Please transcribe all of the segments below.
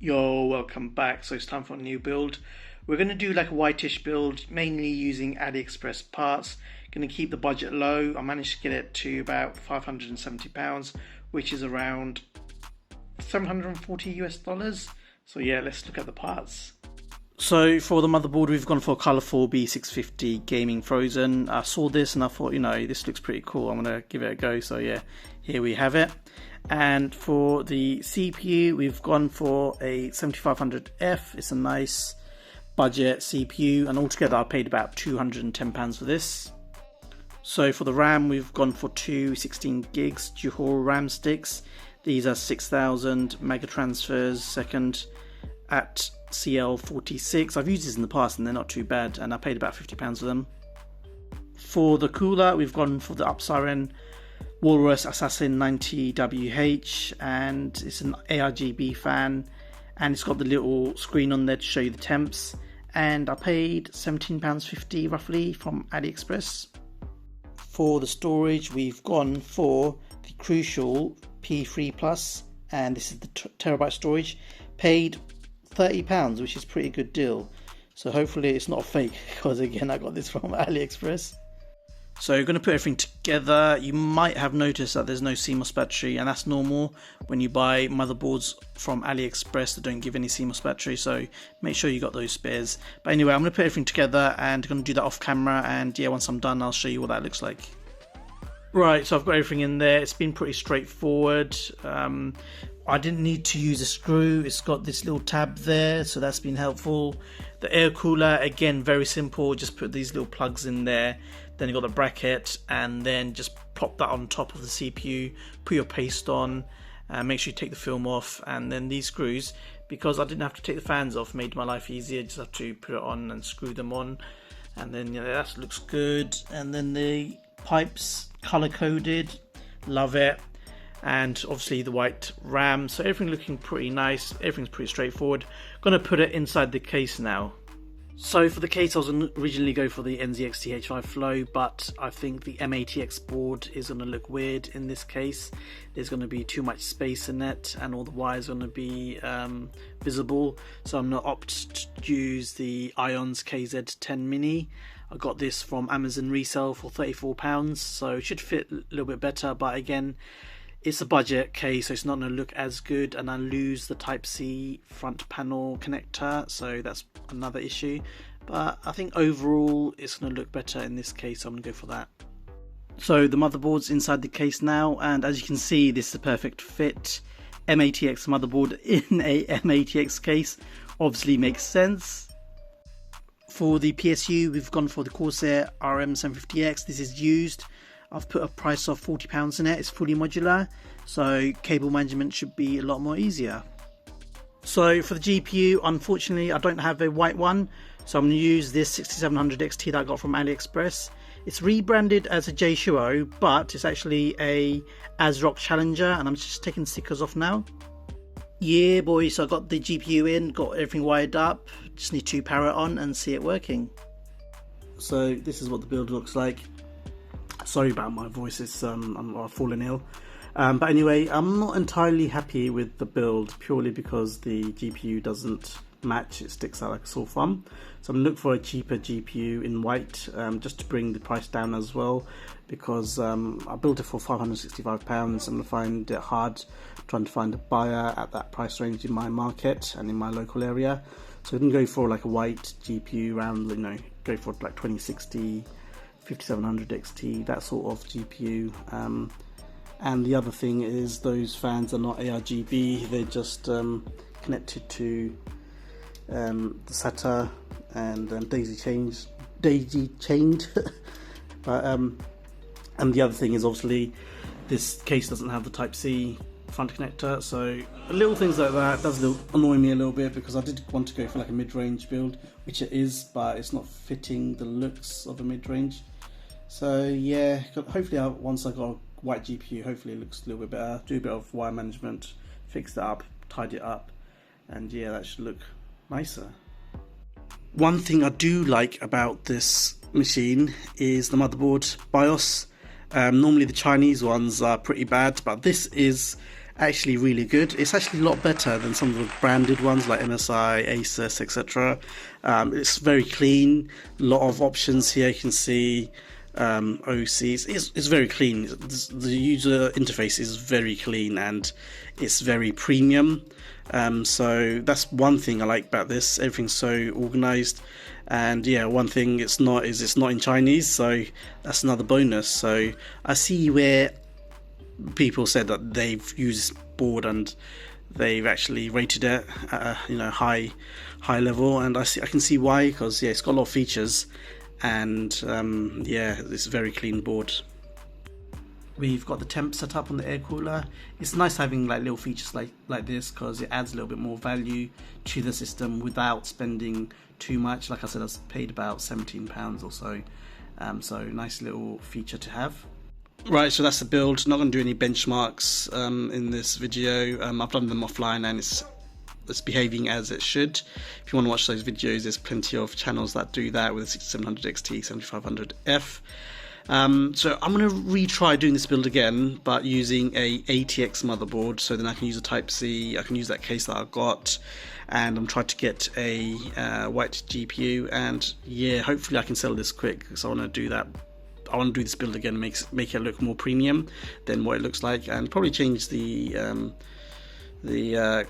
Yo, welcome back. So it's time for a new build. We're going to do like a whitish build, mainly using AliExpress parts. Going to keep the budget low. I managed to get it to about £570, which is around 740 US dollars. So yeah, let's look at the parts. So for the motherboard, we've gone for a colourful B650 Gaming Frozen. I saw this and I thought, this looks pretty cool. I'm going to give it a go. So yeah, here we have it. And for the CPU, we've gone for a 7500F. It's a nice budget CPU, and altogether I paid about £210 for this. So for the RAM, we've gone for two 16 gigs Juhor RAM sticks. These are 6000 mega transfers second at CL46. I've used these in the past and they're not too bad, and I paid about £50 for them. For the cooler, we've gone for the Upsiren Walrus Assassin 90WH, and it's an ARGB fan, and it's got the little screen on there to show you the temps, and I paid £17.50 roughly from AliExpress. For the storage, we've gone for the Crucial P3 Plus, and this is the terabyte storage. Paid £30, which is a pretty good deal, so hopefully it's not a fake, because again I got this from AliExpress. So you're going to put everything together. You might have noticed that there's no CMOS battery, and that's normal when you buy motherboards from AliExpress that don't give any CMOS battery, so make sure you got those spares. But anyway, I'm going to put everything together and I'm going to do that off camera, and yeah, once I'm done I'll show you what that looks like. Right, so I've got everything in there. It's been pretty straightforward. I didn't need to use a screw. It's got this little tab there, so that's been helpful. The air cooler, again, very simple. Just put these little plugs in there. Then you got the bracket, and then just plop that on top of the CPU. Put your paste on, make sure you take the film off, and then these screws, because I didn't have to take the fans off, made my life easier. Just have to put it on and screw them on, and then that looks good. And then the pipes, color coded, love it. And obviously the white RAM, so everything looking pretty nice. Everything's pretty straightforward. Gonna put it inside the case now. So for the case, I was originally go for the NZXT-H5 Flow, but I think the M80X board is going to look weird in this case. There's going to be too much space in it, and all the wires are going to be visible. So I'm going to opt to use the Ionz KZ10 Mini. I got this from Amazon resale for £34, so it should fit a little bit better, but again, it's a budget case, so it's not going to look as good, and I lose the Type-C front panel connector, so that's another issue. But I think overall it's going to look better in this case, so I'm going to go for that. So the motherboard's inside the case now, and as you can see, this is a perfect fit. M80X motherboard in a M80X case obviously makes sense. For the PSU, we've gone for the Corsair RM750x. This is used. I've put a price of £40 in it. It's fully modular, so cable management should be a lot more easier. So for the GPU, unfortunately I don't have a white one, so I'm going to use this 6700 XT that I got from AliExpress. It's rebranded as a Jieshuo, but it's actually a ASRock Challenger, and I'm just taking stickers off now. Yeah boys, so I got the GPU in, got everything wired up, just need to power it on and see it working. So this is what the build looks like. Sorry about my voice, I've fallen ill. But anyway, I'm not entirely happy with the build, purely because the GPU doesn't match. It sticks out like a sore thumb. So I'm going to look for a cheaper GPU in white, just to bring the price down as well, because I built it for £565. I'm going to find it hard trying to find a buyer at that price range in my market and in my local area. So I'm going to go for like a white GPU around, go for like 2060, 5700 XT, that sort of GPU. And the other thing is, those fans are not ARGB, they're just connected to the SATA and daisy chained. But and the other thing is, obviously this case doesn't have the Type-C front connector, so little things like that does annoy me a little bit, because I did want to go for like a mid-range build, which it is, but it's not fitting the looks of a mid-range. So yeah, hopefully once I got a white GPU, hopefully it looks a little bit better. Do a bit of wire management, fix that up, tidy it up, and yeah, that should look nicer. One thing I do like about this machine is the motherboard BIOS. Normally the Chinese ones are pretty bad, but this is actually really good. It's actually a lot better than some of the branded ones like MSI, Asus, etc. It's very clean. A lot of options here. You can see OCs. It's very clean. The user interface is very clean and it's very premium. So that's one thing I like about this. Everything's so organized. And yeah, one thing it's not in Chinese, so that's another bonus. So I see where people said that they've used this board and they've actually rated it at a high level, and I can see why, because yeah, it's got a lot of features, and yeah, it's a very clean board. We've got the temp set up on the air cooler. It's nice having like little features like this, because it adds a little bit more value to the system without spending too much. Like I said, I've paid about £17 or so, so nice little feature to have. Right, so that's the build. Not going to do any benchmarks in this video. I've done them offline and it's behaving as it should. If you want to watch those videos, there's plenty of channels that do that with the 6700 XT, 7500F. So I'm going to retry doing this build again, but using a ATX motherboard, so then I can use a Type-C, I can use that case that I've got, and I'm trying to get a white GPU, and yeah, hopefully I can sell this quick, because I want to do that. I want to do this build again, make it look more premium than what it looks like, and probably change the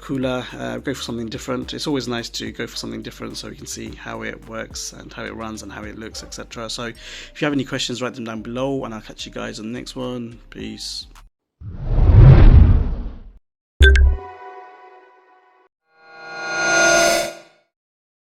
cooler, go for something different. It's always nice to go for something different so you can see how it works and how it runs and how it looks, etc. So if you have any questions, write them down below, and I'll catch you guys on the next one. Peace.